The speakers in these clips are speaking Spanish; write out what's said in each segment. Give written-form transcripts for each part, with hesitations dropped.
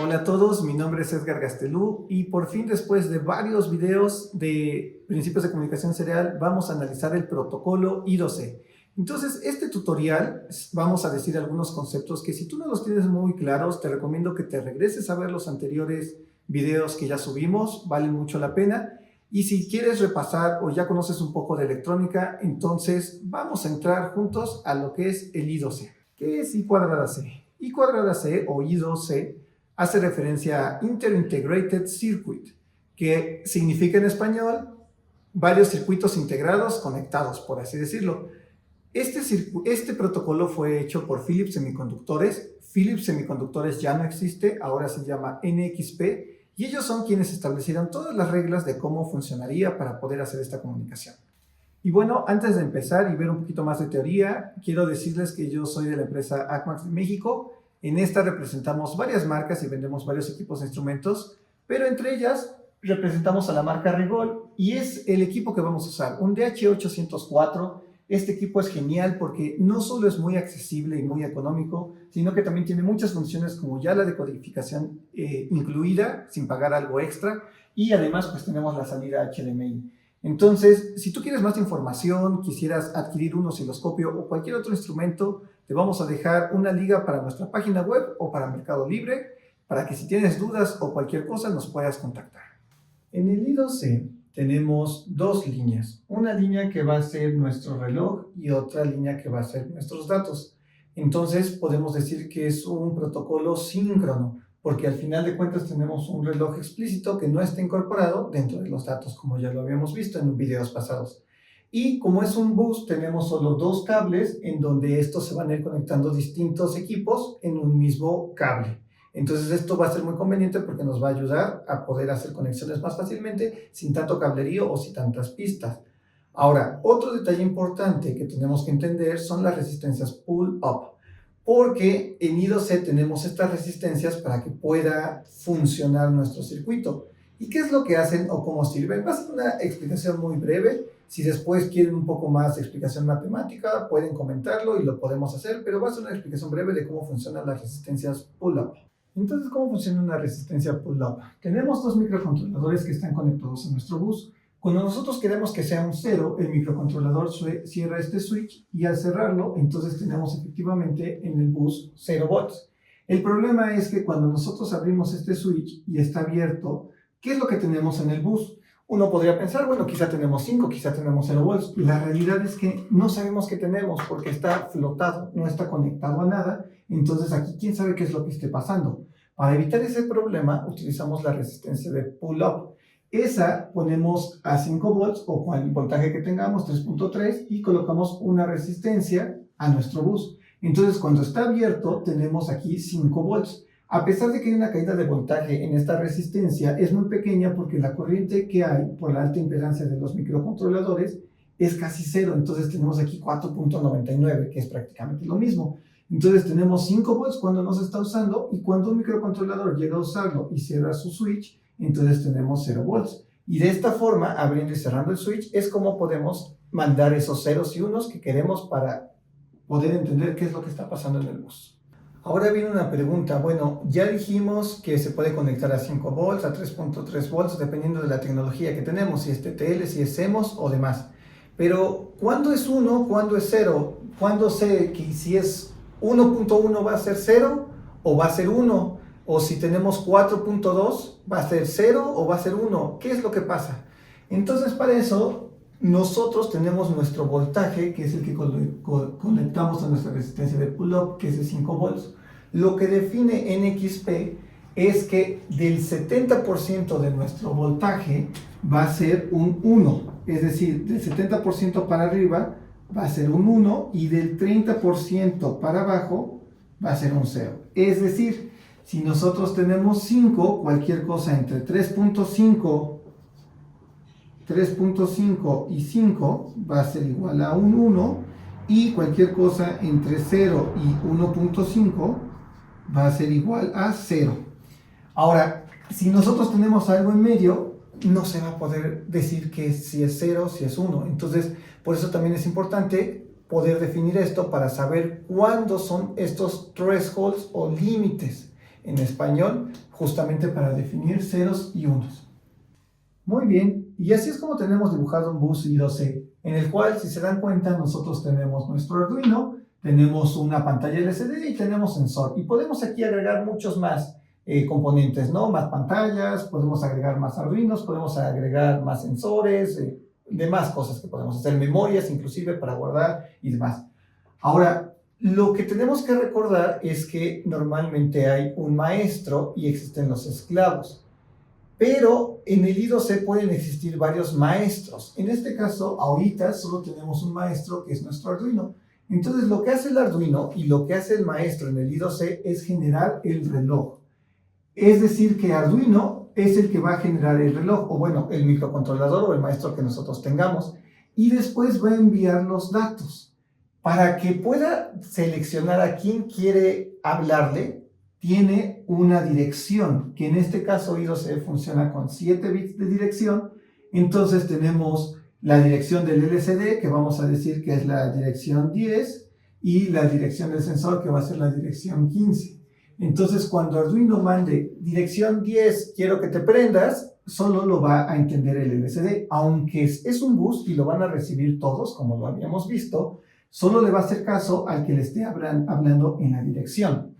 Hola a todos, mi nombre es Edgar Gastelú y por fin después de varios videos de principios de comunicación serial vamos a analizar el protocolo I2C. Entonces, este tutorial vamos a decir algunos conceptos que si tú no los tienes muy claros, te recomiendo que te regreses a ver los anteriores videos que ya subimos, valen mucho la pena. Y si quieres repasar o ya conoces un poco de electrónica, entonces vamos a entrar juntos a lo que es el I2C. ¿Qué es I cuadrada C? I cuadrada C o I2C hace referencia a Inter-Integrated Circuit, que significa en español varios circuitos integrados conectados, por así decirlo. Este protocolo fue hecho por Philips Semiconductores. Philips Semiconductores ya no existe, ahora se llama NXP, y ellos son quienes establecieron todas las reglas de cómo funcionaría para poder hacer esta comunicación. Y bueno, antes de empezar y ver un poquito más de teoría, quiero decirles que yo soy de la empresa ACMAX de México. En esta representamos varias marcas y vendemos varios equipos de instrumentos, pero entre ellas representamos a la marca Rigol y es el equipo que vamos a usar, un DH804. Este equipo es genial porque no solo es muy accesible y muy económico, sino que también tiene muchas funciones como ya la decodificación incluida, sin pagar algo extra, y además pues tenemos la salida HDMI. Entonces, si tú quieres más información, quisieras adquirir un osciloscopio o cualquier otro instrumento, te vamos a dejar una liga para nuestra página web o para Mercado Libre, para que si tienes dudas o cualquier cosa nos puedas contactar. En el I2C tenemos dos líneas, una línea que va a ser nuestro reloj y otra línea que va a ser nuestros datos. Entonces podemos decir que es un protocolo síncrono, porque al final de cuentas tenemos un reloj explícito que no está incorporado dentro de los datos, como ya lo habíamos visto en videos pasados. Y como es un bus, tenemos solo dos cables en donde estos se van a ir conectando distintos equipos en un mismo cable. Entonces esto va a ser muy conveniente porque nos va a ayudar a poder hacer conexiones más fácilmente sin tanto cablerío o sin tantas pistas. Ahora, otro detalle importante que tenemos que entender son las resistencias pull-up, porque en I2C tenemos estas resistencias para que pueda funcionar nuestro circuito. ¿Y qué es lo que hacen o cómo sirven? Va a ser una explicación muy breve. Si después quieren un poco más de explicación matemática, pueden comentarlo y lo podemos hacer, pero va a ser una explicación breve de cómo funcionan las resistencias pull-up. Entonces, ¿cómo funciona una resistencia pull-up? Tenemos dos microcontroladores que están conectados a nuestro bus. Cuando nosotros queremos que sea un 0, el microcontrolador cierra este switch y al cerrarlo, entonces tenemos efectivamente en el bus 0 volts. El problema es que cuando nosotros abrimos este switch y está abierto, ¿qué es lo que tenemos en el bus? Uno podría pensar, bueno, quizá tenemos 5, quizá tenemos 0 volts. La realidad es que no sabemos qué tenemos porque está flotado, no está conectado a nada. Entonces aquí, ¿quién sabe qué es lo que esté pasando? Para evitar ese problema, utilizamos la resistencia de pull-up. Esa ponemos a 5 volts o con el voltaje que tengamos, 3.3, y colocamos una resistencia a nuestro bus. Entonces, cuando está abierto, tenemos aquí 5 volts. A pesar de que hay una caída de voltaje en esta resistencia, es muy pequeña porque la corriente que hay por la alta impedancia de los microcontroladores es casi cero. Entonces tenemos aquí 4.99, que es prácticamente lo mismo. Entonces tenemos 5 volts cuando no se está usando y cuando un microcontrolador llega a usarlo y cierra su switch, entonces tenemos 0 volts. Y de esta forma, abriendo y cerrando el switch, es como podemos mandar esos ceros y unos que queremos para poder entender qué es lo que está pasando en el bus. Ahora viene una pregunta. Bueno, ya dijimos que se puede conectar a 5 volts, a 3.3 volts, dependiendo de la tecnología que tenemos, si es TTL, si es CMOS o demás. Pero, ¿cuándo es 1? ¿Cuándo es 0? ¿Cuándo sé que si es 1.1 va a ser 0 o va a ser 1? O si tenemos 4.2, ¿va a ser 0 o va a ser 1? ¿Qué es lo que pasa? Entonces, para eso, nosotros tenemos nuestro voltaje, que es el que conectamos a nuestra resistencia de pull-up, que es de 5 volts. Lo que define NXP es que del 70% de nuestro voltaje va a ser un 1. Es decir, del 70% para arriba va a ser un 1 y del 30% para abajo va a ser un 0. Es decir, si nosotros tenemos 5, cualquier cosa entre 3.5 y 5 va a ser igual a un 1 y cualquier cosa entre 0 y 1.5 va a ser igual a 0. Ahora, si nosotros tenemos algo en medio, no se va a poder decir que si es 0, si es 1. Entonces, por eso también es importante poder definir esto para saber cuándo son estos thresholds o límites. en español, justamente para definir ceros y unos. Muy bien, y así es como tenemos dibujado un bus I2C, en el cual, si se dan cuenta, nosotros tenemos nuestro Arduino, tenemos una pantalla LCD y tenemos sensor. Y podemos aquí agregar muchos más componentes, ¿no? Más pantallas, podemos agregar más Arduinos, podemos agregar más sensores, demás cosas que podemos hacer, memorias inclusive para guardar y demás. Ahora, lo que tenemos que recordar es que normalmente hay un maestro y existen los esclavos. Pero en el I2C pueden existir varios maestros. En este caso, ahorita solo tenemos un maestro que es nuestro Arduino. Entonces, lo que hace el Arduino y lo que hace el maestro en el I2C es generar el reloj. Es decir, que Arduino es el que va a generar el reloj, o bueno, el microcontrolador o el maestro que nosotros tengamos. Y después va a enviar los datos. Para que pueda seleccionar a quién quiere hablarle, tiene una dirección, que en este caso I2C funciona con 7 bits de dirección. Entonces tenemos la dirección del LCD, que vamos a decir que es la dirección 10, y la dirección del sensor, que va a ser la dirección 15. Entonces, cuando Arduino mande dirección 10, quiero que te prendas, solo lo va a entender el LCD. Aunque es un bus y lo van a recibir todos, como lo habíamos visto, solo le va a hacer caso al que le esté hablando en la dirección.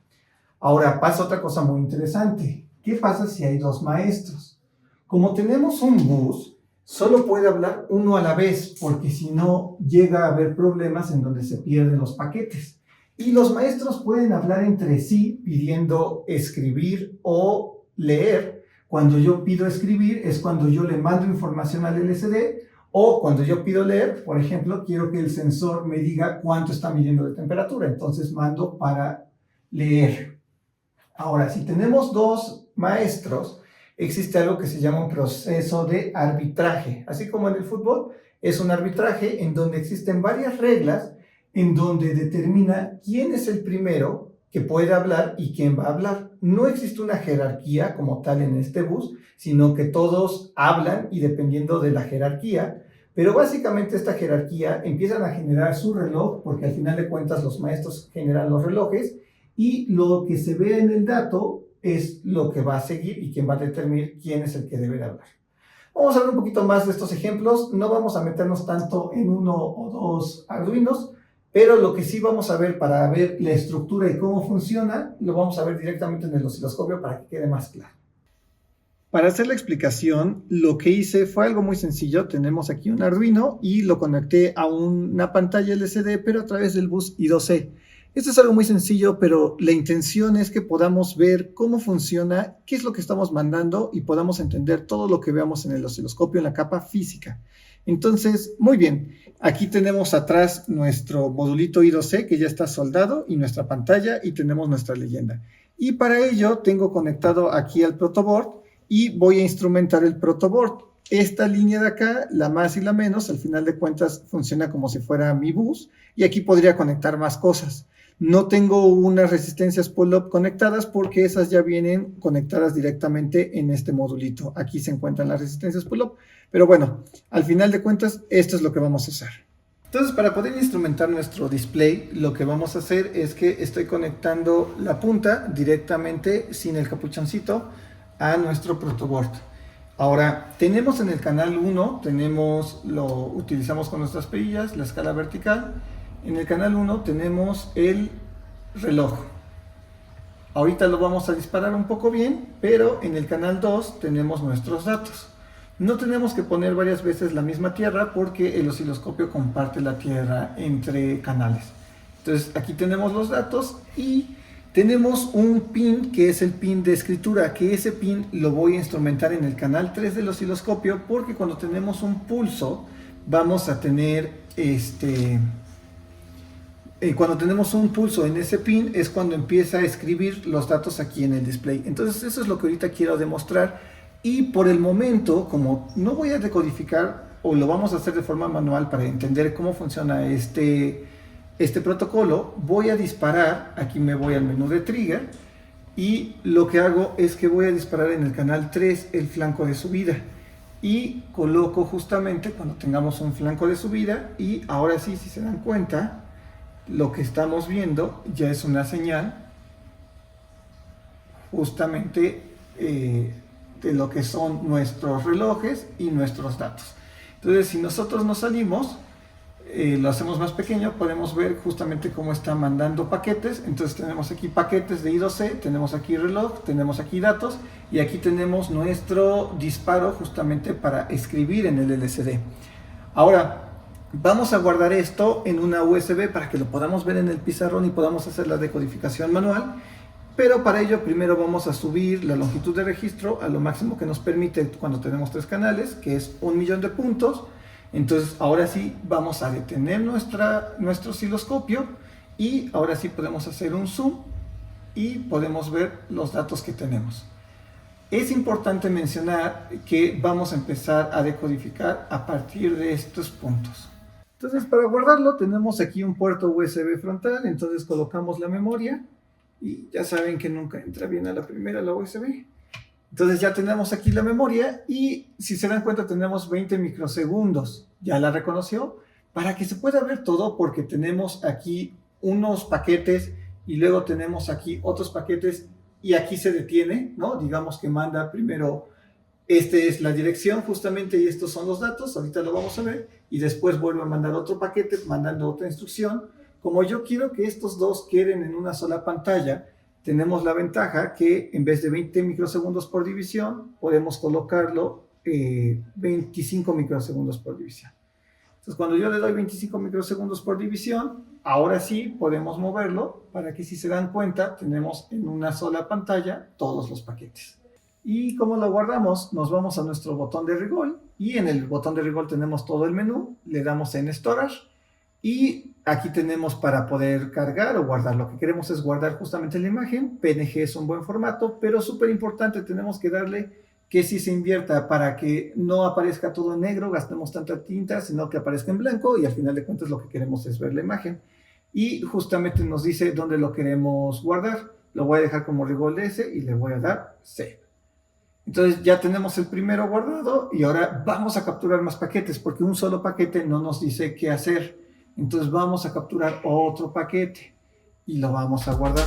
Ahora pasa otra cosa muy interesante. ¿Qué pasa si hay dos maestros? Como tenemos un bus, solo puede hablar uno a la vez, porque si no llega a haber problemas en donde se pierden los paquetes. Y los maestros pueden hablar entre sí pidiendo escribir o leer. Cuando yo pido escribir es cuando yo le mando información al LCD, o cuando yo pido leer, por ejemplo, quiero que el sensor me diga cuánto está midiendo de temperatura, entonces mando para leer. Ahora, si tenemos dos maestros, existe algo que se llama un proceso de arbitraje. Así como en el fútbol, es un arbitraje en donde existen varias reglas en donde determina quién es el primero que puede hablar y quién va a hablar. No existe una jerarquía como tal en este bus, sino que todos hablan y dependiendo de la jerarquía, pero básicamente esta jerarquía empiezan a generar su reloj, porque al final de cuentas los maestros generan los relojes, y lo que se ve en el dato es lo que va a seguir y quién va a determinar quién es el que debe de hablar. Vamos a ver un poquito más de estos ejemplos, no vamos a meternos tanto en uno o dos Arduinos, pero lo que sí vamos a ver para ver la estructura y cómo funciona, lo vamos a ver directamente en el osciloscopio para que quede más claro. Para hacer la explicación, lo que hice fue algo muy sencillo. Tenemos aquí un Arduino y lo conecté a una pantalla LCD, pero a través del bus I2C. Esto es algo muy sencillo, pero la intención es que podamos ver cómo funciona, qué es lo que estamos mandando y podamos entender todo lo que veamos en el osciloscopio en la capa física. Entonces, muy bien, aquí tenemos atrás nuestro modulito I2C que ya está soldado y nuestra pantalla y tenemos nuestra leyenda. Y para ello tengo conectado aquí al protoboard y voy a instrumentar el protoboard. Esta línea de acá, la más y la menos, al final de cuentas funciona como si fuera mi bus y aquí podría conectar más cosas. No tengo unas resistencias pull-up conectadas porque esas ya vienen conectadas directamente en este modulito. Aquí se encuentran las resistencias pull-up, pero bueno, al final de cuentas, esto es lo que vamos a usar. Entonces, para poder instrumentar nuestro display, lo que vamos a hacer es que estoy conectando la punta directamente, sin el capuchoncito, a nuestro protoboard. Ahora, tenemos en el canal 1, lo utilizamos con nuestras perillas, la escala vertical. En el canal 1 tenemos el reloj. Ahorita lo vamos a disparar un poco bien, pero en el canal 2 tenemos nuestros datos. No tenemos que poner varias veces la misma tierra porque el osciloscopio comparte la tierra entre canales. Entonces aquí tenemos los datos y tenemos un pin que es el pin de escritura, que ese pin lo voy a instrumentar en el canal 3 del osciloscopio porque cuando tenemos un pulso vamos a tener cuando tenemos un pulso en ese pin es cuando empieza a escribir los datos aquí en el display. Entonces eso es lo que ahorita quiero demostrar y por el momento, como no voy a decodificar o lo vamos a hacer de forma manual para entender cómo funciona este protocolo, voy a disparar. Aquí me voy al menú de trigger y lo que hago es que voy a disparar en el canal 3 el flanco de subida y coloco justamente cuando tengamos un flanco de subida y ahora sí, si se dan cuenta, lo que estamos viendo ya es una señal justamente de lo que son nuestros relojes y nuestros datos. Entonces, si nosotros nos salimos, lo hacemos más pequeño, podemos ver justamente cómo está mandando paquetes. Entonces tenemos aquí paquetes de I2C, tenemos aquí reloj, tenemos aquí datos y aquí tenemos nuestro disparo justamente para escribir en el LCD. Ahora vamos a guardar esto en una USB para que lo podamos ver en el pizarrón y podamos hacer la decodificación manual. Pero para ello primero vamos a subir la longitud de registro a lo máximo que nos permite cuando tenemos 3 canales, que es 1.000.000 de puntos. Entonces ahora sí vamos a detener nuestro osciloscopio y ahora sí podemos hacer un zoom y podemos ver los datos que tenemos. Es importante mencionar que vamos a empezar a decodificar a partir de estos puntos. Entonces, para guardarlo tenemos aquí un puerto USB frontal, entonces colocamos la memoria y ya saben que nunca entra bien a la primera la USB. Entonces ya tenemos aquí la memoria y si se dan cuenta tenemos 20 microsegundos. Ya la reconoció para que se pueda ver todo porque tenemos aquí unos paquetes y luego tenemos aquí otros paquetes y aquí se detiene, ¿no? Digamos que manda primero, este es la dirección justamente y estos son los datos, ahorita lo vamos a ver, y después vuelve a mandar otro paquete mandando otra instrucción. Como yo quiero que estos dos queden en una sola pantalla, tenemos la ventaja que en vez de 20 microsegundos por división, podemos colocarlo 25 microsegundos por división. Entonces, cuando yo le doy 25 microsegundos por división, ahora sí podemos moverlo para que, si se dan cuenta, tenemos en una sola pantalla todos los paquetes. ¿Y cómo lo guardamos? Nos vamos a nuestro botón de Rigol y en el botón de Rigol tenemos todo el menú, le damos en Storage y aquí tenemos para poder cargar o guardar. Lo que queremos es guardar justamente la imagen. PNG es un buen formato, pero súper importante, tenemos que darle que sí se invierta para que no aparezca todo en negro, gastemos tanta tinta, sino que aparezca en blanco y al final de cuentas lo que queremos es ver la imagen. Y justamente nos dice dónde lo queremos guardar. Lo voy a dejar como Rigol S y le voy a dar Save. Entonces ya tenemos el primero guardado y ahora vamos a capturar más paquetes porque un solo paquete no nos dice qué hacer. Entonces vamos a capturar otro paquete y lo vamos a guardar.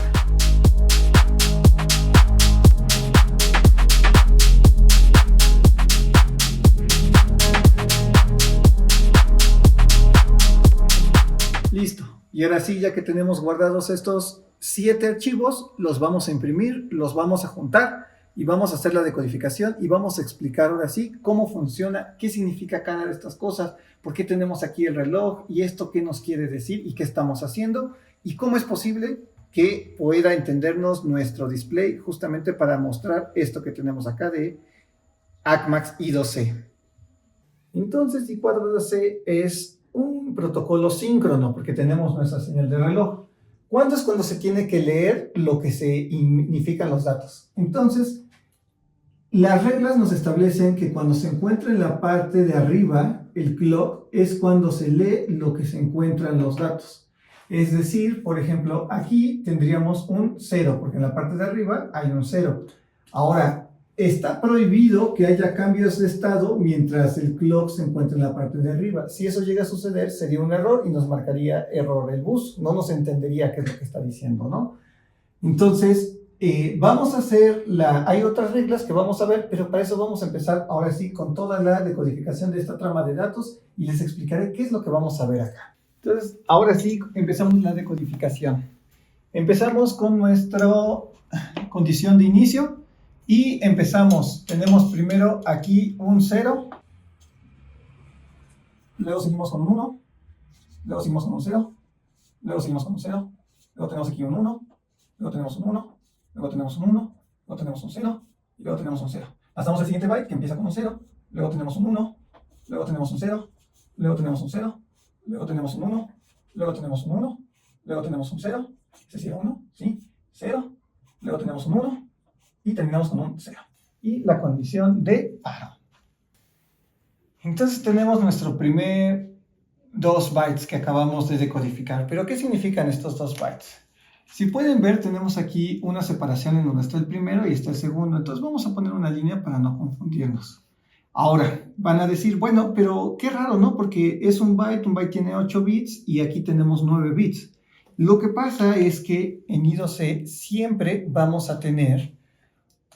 Listo. Y ahora sí, ya que tenemos guardados estos 7 archivos, los vamos a imprimir, los vamos a juntar y vamos a hacer la decodificación y vamos a explicar ahora sí cómo funciona, qué significa cada de estas cosas, por qué tenemos aquí el reloj y esto qué nos quiere decir y qué estamos haciendo y cómo es posible que pueda entendernos nuestro display justamente para mostrar esto que tenemos acá de ACMAX I2C. Entonces, I4C es un protocolo síncrono porque tenemos nuestra señal de reloj. ¿Cuándo es cuando se tiene que leer lo que significan los datos? Entonces, las reglas nos establecen que cuando se encuentra en la parte de arriba, el clock, es cuando se lee lo que se encuentra en los datos. Es decir, por ejemplo, aquí tendríamos un 0, porque en la parte de arriba hay un 0. Ahora, está prohibido que haya cambios de estado mientras el clock se encuentra en la parte de arriba. Si eso llega a suceder, sería un error y nos marcaría error el bus. No nos entendería qué es lo que está diciendo, ¿no? Entonces, vamos a hacer hay otras reglas que vamos a ver, pero para eso vamos a empezar ahora sí con toda la decodificación de esta trama de datos y les explicaré qué es lo que vamos a ver acá. Entonces, ahora sí empezamos la decodificación. Empezamos con nuestra condición de inicio. Y empezamos, tenemos primero aquí un 0, luego seguimos con un 1, luego seguimos con un 0, luego seguimos con un 0, luego tenemos aquí un 1, luego tenemos un 1, luego tenemos un 1, luego tenemos un 0, y luego tenemos un 0. Pasamos al siguiente byte que empieza con un 0, luego tenemos un 1, luego tenemos un 0, luego tenemos un 0, luego tenemos un 1, luego tenemos un 1, luego tenemos un 0, ¿se sigue 1? Sí, 0, luego tenemos un 1, y terminamos con un 0. Y la condición de paro. Entonces tenemos nuestro primer 2 bytes que acabamos de decodificar. ¿Pero qué significan estos 2 bytes? Si pueden ver, tenemos aquí una separación en donde está el primero y está el segundo. Entonces vamos a poner una línea para no confundirnos. Ahora, van a decir, bueno, pero qué raro, ¿no? Porque es un byte tiene 8 bits y aquí tenemos 9 bits. Lo que pasa es que en I2C siempre vamos a tener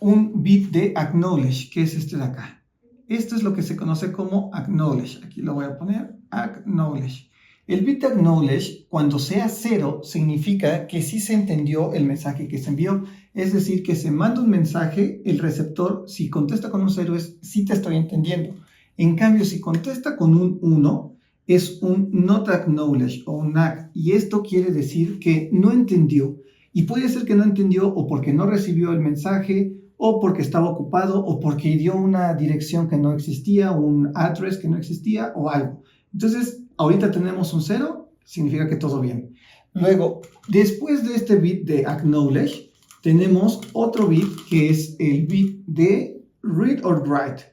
un bit de acknowledge, que es este de acá. Esto es lo que se conoce como acknowledge. Aquí lo voy a poner, acknowledge. El bit de acknowledge, cuando sea 0, significa que sí se entendió el mensaje que se envió. Es decir, que se manda un mensaje, el receptor, si contesta con un 0, es sí te estoy entendiendo. En cambio, si contesta con un 1, es un not acknowledge o un ACK. Y esto quiere decir que no entendió. Y puede ser que no entendió o porque no recibió el mensaje, o porque estaba ocupado, o porque dio una dirección que no existía, un address que no existía, o algo. Entonces, ahorita tenemos un 0, significa que todo bien. Luego, después de este bit de acknowledge, tenemos otro bit que es el bit de read or write,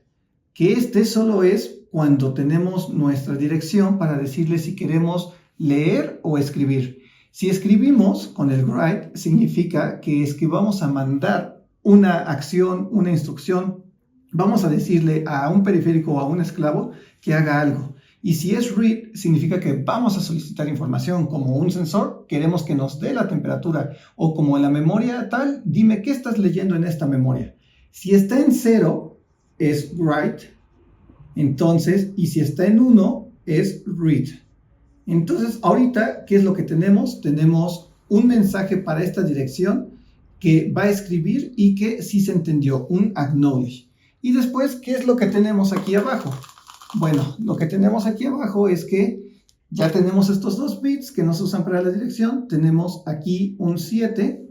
que este solo es cuando tenemos nuestra dirección para decirle si queremos leer o escribir. Si escribimos con el write, significa que es que vamos a mandar una acción, una instrucción, vamos a decirle a un periférico o a un esclavo que haga algo. Y si es read, significa que vamos a solicitar información como un sensor, queremos que nos dé la temperatura, o como en la memoria tal, dime qué estás leyendo en esta memoria. Si está en 0, es write, entonces, y si está en 1, es read. Entonces, ahorita, ¿qué es lo que tenemos? Tenemos un mensaje para esta dirección que va a escribir y que sí se entendió, un acknowledge. Y después, ¿qué es lo que tenemos aquí abajo? Bueno, lo que tenemos aquí abajo es que ya tenemos estos dos bits que nos usan para la dirección. Tenemos aquí un 7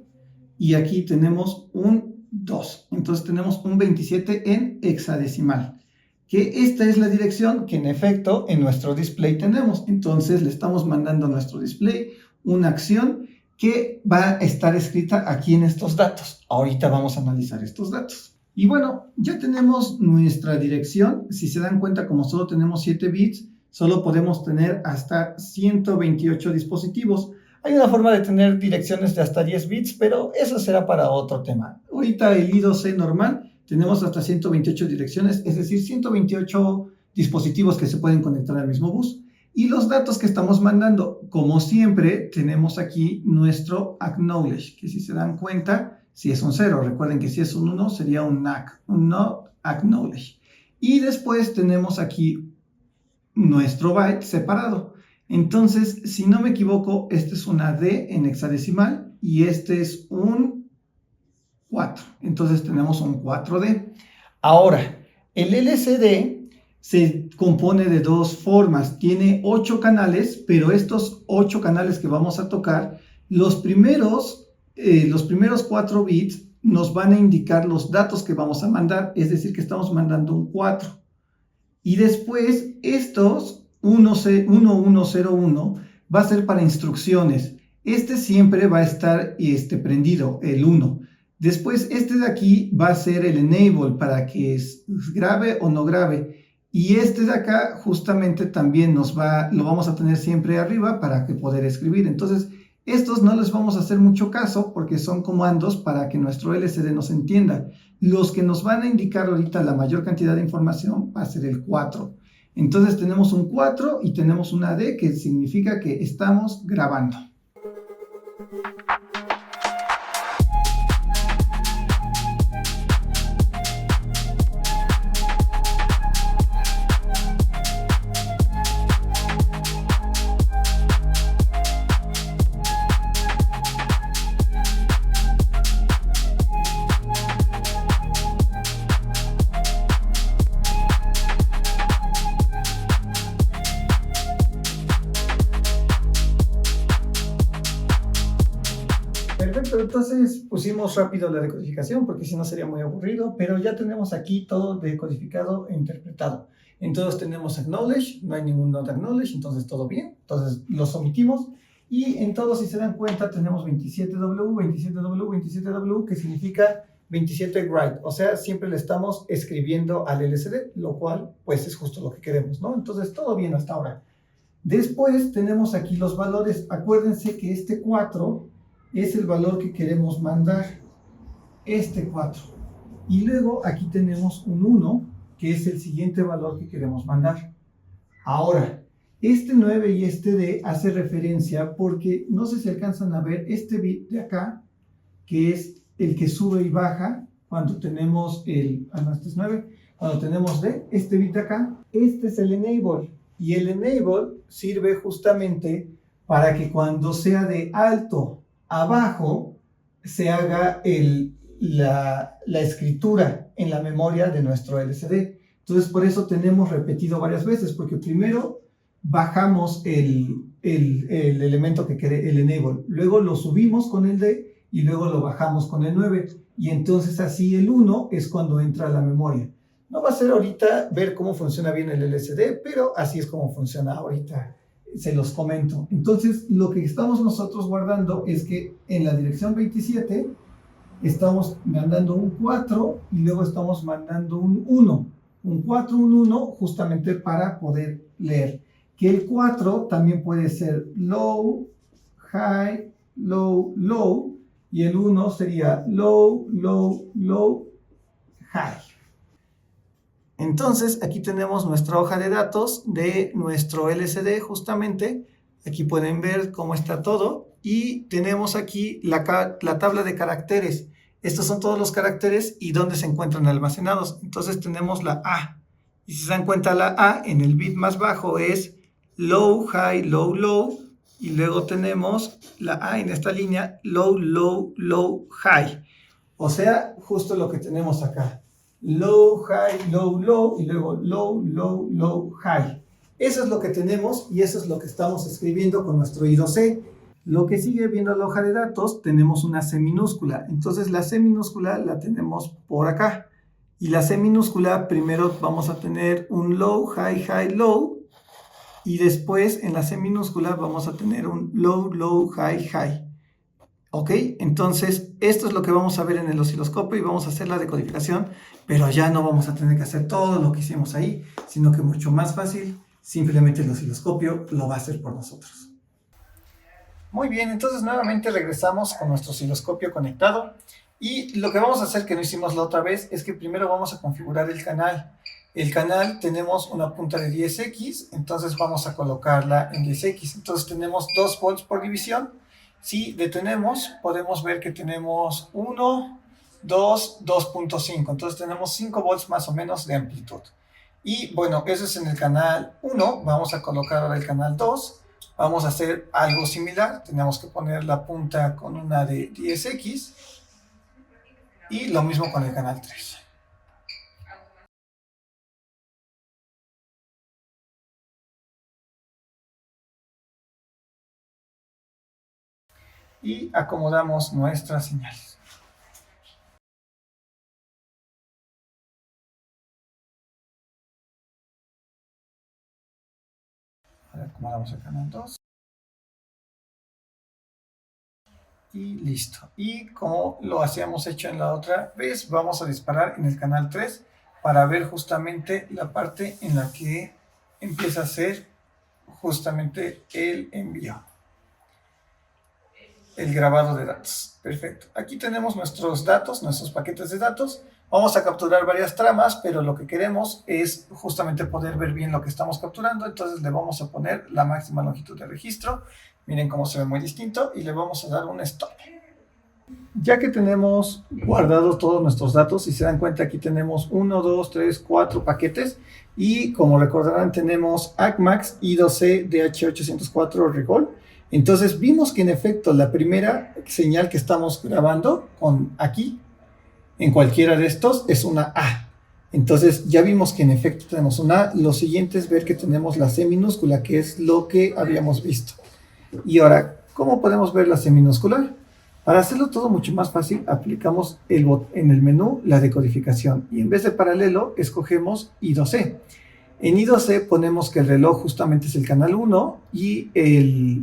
y aquí tenemos un 2. Entonces tenemos un 27 en hexadecimal. Que esta es la dirección que en efecto en nuestro display tenemos. Entonces le estamos mandando a nuestro display una acción que va a estar escrita aquí en estos datos. Ahorita vamos a analizar estos datos. Y bueno, ya tenemos nuestra dirección. Si se dan cuenta, como solo tenemos 7 bits, solo podemos tener hasta 128 dispositivos. Hay una forma de tener direcciones de hasta 10 bits, pero eso será para otro tema. Ahorita el I2C normal tenemos hasta 128 direcciones, es decir, 128 dispositivos que se pueden conectar al mismo bus. Y los datos que estamos mandando, como siempre, tenemos aquí nuestro acknowledge, que si se dan cuenta, si es un 0, recuerden que si es un 1 sería un NAC, un not acknowledge. Y después tenemos aquí nuestro byte separado. Entonces, si no me equivoco, este es una D en hexadecimal y este es un 4. Entonces tenemos un 4D. Ahora, el LCD se compone de dos formas. Tiene 8 canales, pero estos 8 canales que vamos a tocar, los primeros 4 bits nos van a indicar los datos que vamos a mandar, es decir, que estamos mandando un 4. Y después estos 1101 va a ser para instrucciones. Este siempre va a estar prendido, el 1. Después este de aquí va a ser el enable para que grabe o no grabe. Y este de acá justamente también lo vamos a tener siempre arriba para que poder escribir. Entonces, estos no les vamos a hacer mucho caso porque son comandos para que nuestro LCD nos entienda. Los que nos van a indicar ahorita la mayor cantidad de información va a ser el 4. Entonces tenemos un 4 y tenemos una D que significa que estamos grabando. Perfecto, entonces pusimos rápido la decodificación porque si no sería muy aburrido, pero ya tenemos aquí todo decodificado e interpretado. Entonces tenemos acknowledge, no hay ningún not acknowledge, entonces todo bien, entonces los omitimos. Y en todos, si se dan cuenta, tenemos 27W, 27W, 27W, que significa 27 write, o sea, siempre le estamos escribiendo al LCD, lo cual pues es justo lo que queremos, ¿no? Entonces todo bien hasta ahora. Después tenemos aquí los valores, acuérdense que este 4 es el valor que queremos mandar, este 4. Y luego aquí tenemos un 1, que es el siguiente valor que queremos mandar. Ahora, este 9 y este D hace referencia porque no sé si alcanzan a ver este bit de acá, que es el que sube y baja, cuando tenemos este es 9, cuando tenemos D, este bit de acá, este es el enable. Y el enable sirve justamente para que cuando sea de alto a bajo, se haga la escritura en la memoria de nuestro LCD. Entonces, por eso tenemos repetido varias veces, porque primero bajamos el elemento que quiere el enable, luego lo subimos con el D y luego lo bajamos con el 9. Y entonces así el 1 es cuando entra a la memoria. No va a ser ahorita ver cómo funciona bien el LCD, pero así es como funciona ahorita. Se los comento. Entonces, lo que estamos nosotros guardando es que en la dirección 27 estamos mandando un 4 y luego estamos mandando un 1. Un 4, un 1, justamente para poder leer. Que el 4 también puede ser low, high, low, low. Y el 1 sería low, low, low, high. Entonces, aquí tenemos nuestra hoja de datos de nuestro LCD justamente. Aquí pueden ver cómo está todo. Y tenemos aquí la tabla de caracteres. Estos son todos los caracteres y dónde se encuentran almacenados. Entonces tenemos la A. Y si se dan cuenta, la A en el bit más bajo es low, high, low, low. Y luego tenemos la A en esta línea, low, low, low, high. O sea, justo lo que tenemos acá. Low, high, low, low, y luego low, low, low, high. Eso es lo que tenemos y eso es lo que estamos escribiendo con nuestro I2C. Lo que sigue viendo la hoja de datos, tenemos una C minúscula. Entonces la C minúscula la tenemos por acá. Y la C minúscula, primero vamos a tener un low, high, high, low. Y después en la C minúscula vamos a tener un low, low, high, high. ¿Ok? Entonces, esto es lo que vamos a ver en el osciloscopio y vamos a hacer la decodificación, pero ya no vamos a tener que hacer todo lo que hicimos ahí, sino que mucho más fácil, simplemente el osciloscopio lo va a hacer por nosotros. Muy bien, entonces nuevamente regresamos con nuestro osciloscopio conectado y lo que vamos a hacer que no hicimos la otra vez es que primero vamos a configurar el canal. El canal tenemos una punta de 10X, entonces vamos a colocarla en 10X. Entonces tenemos 2 volts por división. Si detenemos, podemos ver que tenemos 1, 2, 2.5. Entonces tenemos 5 volts más o menos de amplitud. Y bueno, eso es en el canal 1. Vamos a colocar ahora el canal 2. Vamos a hacer algo similar. Tenemos que poner la punta con una de 10X. Y lo mismo con el canal 3. Y acomodamos nuestra señal. Ahora acomodamos el canal 2. Y listo. Y como lo hacíamos hecho en la otra vez, vamos a disparar en el canal 3 para ver justamente la parte en la que empieza a ser justamente el envío. El grabado de datos. Perfecto. Aquí tenemos nuestros datos, nuestros paquetes de datos. Vamos a capturar varias tramas, pero lo que queremos es justamente poder ver bien lo que estamos capturando. Entonces le vamos a poner la máxima longitud de registro. Miren cómo se ve muy distinto y le vamos a dar un stop. Ya que tenemos guardados todos nuestros datos, si se dan cuenta aquí tenemos 1, 2, 3, 4 paquetes y como recordarán tenemos ACMAX I2C DH804 Recall. Entonces vimos que en efecto la primera señal que estamos grabando con aquí, en cualquiera de estos, es una A. Entonces ya vimos que en efecto tenemos una A. Lo siguiente es ver que tenemos la C minúscula, que es lo que habíamos visto. Y ahora, ¿cómo podemos ver la C minúscula? Para hacerlo todo mucho más fácil, aplicamos en el menú la decodificación. Y en vez de paralelo, escogemos I2C. En I2C ponemos que el reloj justamente es el canal 1 y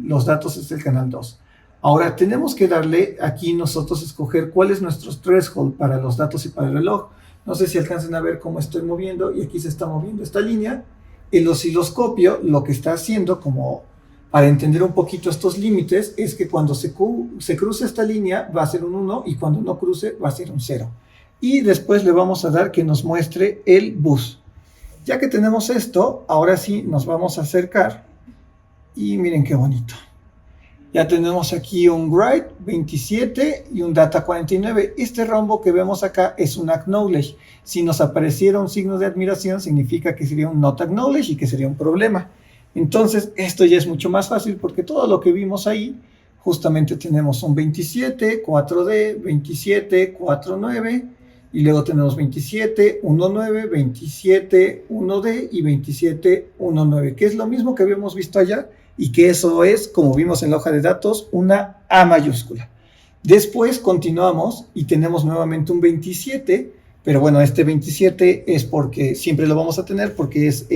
los datos es el canal 2. Ahora tenemos que darle aquí nosotros escoger cuál es nuestro threshold para los datos y para el reloj. No sé si alcancen a ver cómo estoy moviendo y aquí se está moviendo esta línea. El osciloscopio lo que está haciendo, como para entender un poquito estos límites, es que cuando se cruce esta línea va a ser un 1 y cuando no cruce va a ser un 0. Y después le vamos a dar que nos muestre el bus. Ya que tenemos esto, ahora sí nos vamos a acercar y miren qué bonito. Ya tenemos aquí un write 27 y un data 49. Este rombo que vemos acá es un acknowledge. Si nos apareciera un signo de admiración, significa que sería un not acknowledge y que sería un problema. Entonces, esto ya es mucho más fácil porque todo lo que vimos ahí, justamente tenemos un 27, 4D, 27, 49, y luego tenemos 27, 19, 27, 1D y 27, 19, que es lo mismo que habíamos visto allá, y que eso es, como vimos en la hoja de datos, una A mayúscula. Después continuamos y tenemos nuevamente un 27, pero bueno, este 27 es porque siempre lo vamos a tener porque es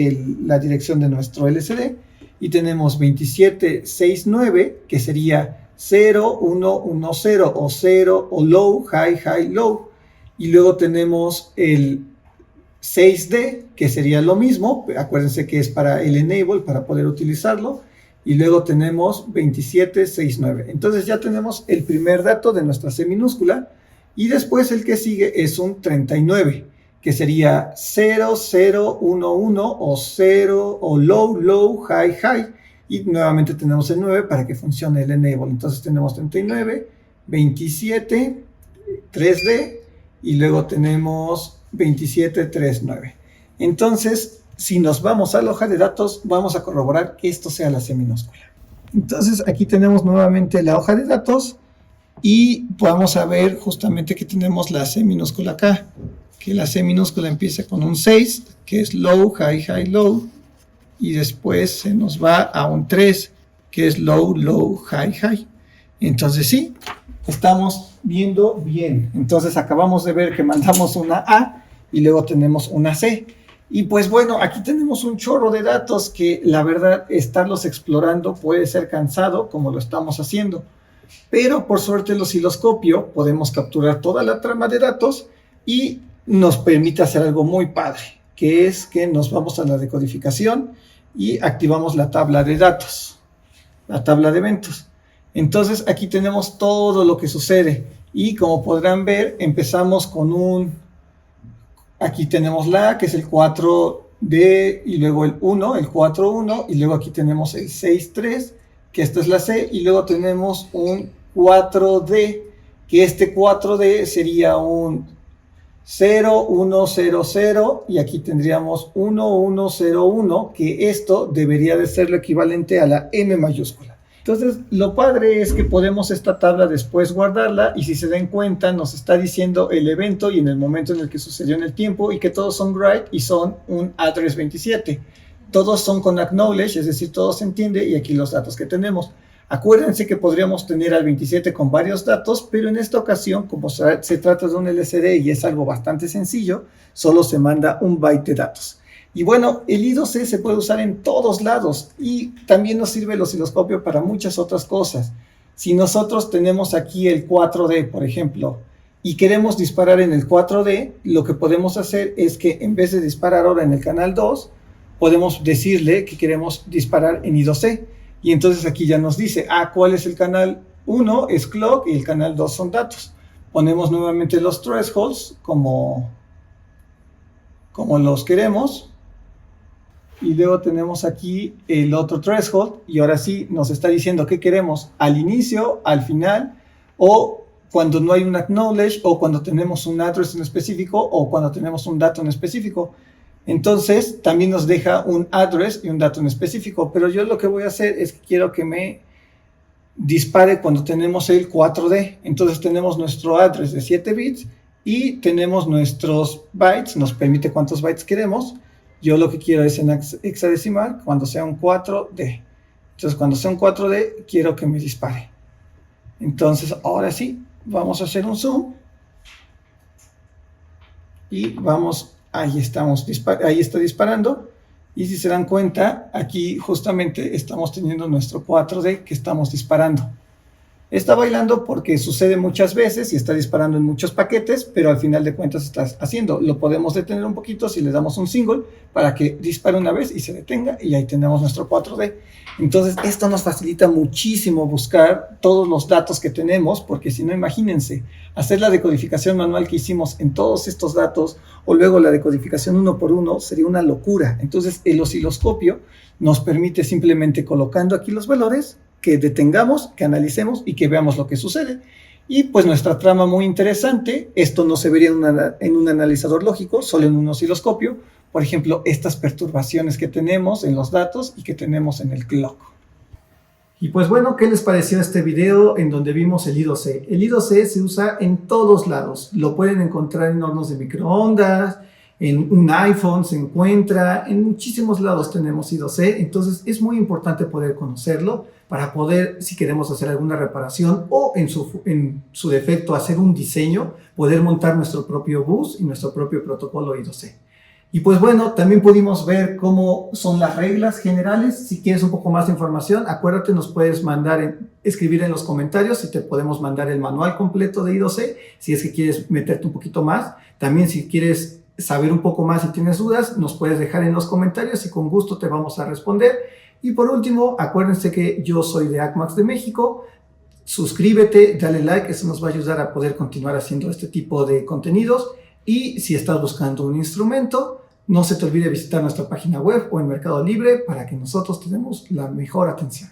la dirección de nuestro LCD, y tenemos 2769, que sería 0, 1, 1, 0, o 0, o low, high, high, low, y luego tenemos el 6D, que sería lo mismo, acuérdense que es para el enable, para poder utilizarlo, y luego tenemos 2769. Entonces ya tenemos el primer dato de nuestra C minúscula, y después el que sigue es un 39, que sería 0, 0, 1, 1, o 0, o low, low, high, high, y nuevamente tenemos el 9 para que funcione el enable. Entonces tenemos 39, 27, 3D, y luego tenemos 2739. Entonces, si nos vamos a la hoja de datos, vamos a corroborar que esto sea la C minúscula. Entonces, aquí tenemos nuevamente la hoja de datos y vamos a ver justamente que tenemos la C minúscula acá, que la C minúscula empieza con un 6, que es low, high, high, low, y después se nos va a un 3, que es low, low, high, high. Entonces, sí, estamos viendo bien. Entonces acabamos de ver que mandamos una A y luego tenemos una C. Y pues bueno, aquí tenemos un chorro de datos que la verdad estarlos explorando puede ser cansado como lo estamos haciendo. Pero por suerte el osciloscopio podemos capturar toda la trama de datos y nos permite hacer algo muy padre, que es que nos vamos a la decodificación y activamos la tabla de datos, la tabla de eventos. Entonces aquí tenemos todo lo que sucede y como podrán ver empezamos con aquí tenemos la A, que es el 4D, y luego el 1, el 4-1, y luego aquí tenemos el 6-3, que esta es la C, y luego tenemos un 4D, que este 4D sería un 0-1-0-0, y aquí tendríamos 1-1-0-1, que esto debería de ser lo equivalente a la M mayúscula. Entonces, lo padre es que podemos esta tabla después guardarla y si se den cuenta nos está diciendo el evento y en el momento en el que sucedió en el tiempo y que todos son write y son un address 27. Todos son con acknowledge, es decir, todo se entiende y aquí los datos que tenemos. Acuérdense que podríamos tener al 27 con varios datos, pero en esta ocasión, como se trata de un LCD y es algo bastante sencillo, solo se manda un byte de datos. Y bueno, el I2C se puede usar en todos lados y también nos sirve el osciloscopio para muchas otras cosas. Si nosotros tenemos aquí el 4D, por ejemplo, y queremos disparar en el 4D, lo que podemos hacer es que en vez de disparar ahora en el canal 2, podemos decirle que queremos disparar en I2C. Y entonces aquí ya nos dice, ¿cuál es el canal 1? Es clock y el canal 2 son datos. Ponemos nuevamente los thresholds como los queremos. Y luego tenemos aquí el otro threshold y ahora sí nos está diciendo qué queremos al inicio, al final o cuando no hay un acknowledge o cuando tenemos un address en específico o cuando tenemos un dato en específico. Entonces también nos deja un address y un dato en específico, pero yo lo que voy a hacer es que quiero que me dispare cuando tenemos el 4D. Entonces tenemos nuestro address de 7 bits y tenemos nuestros bytes, nos permite cuántos bytes queremos. Yo lo que quiero es en hexadecimal cuando sea un 4D. Entonces cuando sea un 4D quiero que me dispare. Entonces ahora sí, vamos a hacer un zoom. Y vamos, ahí está disparando. Y si se dan cuenta, aquí justamente estamos teniendo nuestro 4D que estamos disparando. Está bailando porque sucede muchas veces y está disparando en muchos paquetes, pero al final de cuentas está haciendo. Lo podemos detener un poquito si le damos un single para que dispare una vez y se detenga y ahí tenemos nuestro 4D. Entonces esto nos facilita muchísimo buscar todos los datos que tenemos, porque si no, imagínense, hacer la decodificación manual que hicimos en todos estos datos o luego la decodificación uno por uno sería una locura. Entonces el osciloscopio nos permite simplemente colocando aquí los valores que detengamos, que analicemos y que veamos lo que sucede. Y pues nuestra trama muy interesante, esto no se vería en un analizador lógico, solo en un osciloscopio. Por ejemplo, estas perturbaciones que tenemos en los datos y que tenemos en el clock. Y pues bueno, ¿qué les pareció este video en donde vimos el I2C? El I2C se usa en todos lados. Lo pueden encontrar en hornos de microondas, en un iPhone se encuentra, en muchísimos lados tenemos I2C. Entonces es muy importante poder conocerlo para poder, si queremos hacer alguna reparación o en su defecto hacer un diseño, poder montar nuestro propio bus y nuestro propio protocolo I2C. Y pues bueno, también pudimos ver cómo son las reglas generales. Si quieres un poco más de información, acuérdate, nos puedes escribir en los comentarios y te podemos mandar el manual completo de I2C, si es que quieres meterte un poquito más. También si quieres saber un poco más y tienes dudas, nos puedes dejar en los comentarios y con gusto te vamos a responder. Y por último, acuérdense que yo soy de ACMAX de México. Suscríbete, dale like, eso nos va a ayudar a poder continuar haciendo este tipo de contenidos. Y si estás buscando un instrumento, no se te olvide visitar nuestra página web o en Mercado Libre para que nosotros te demos la mejor atención.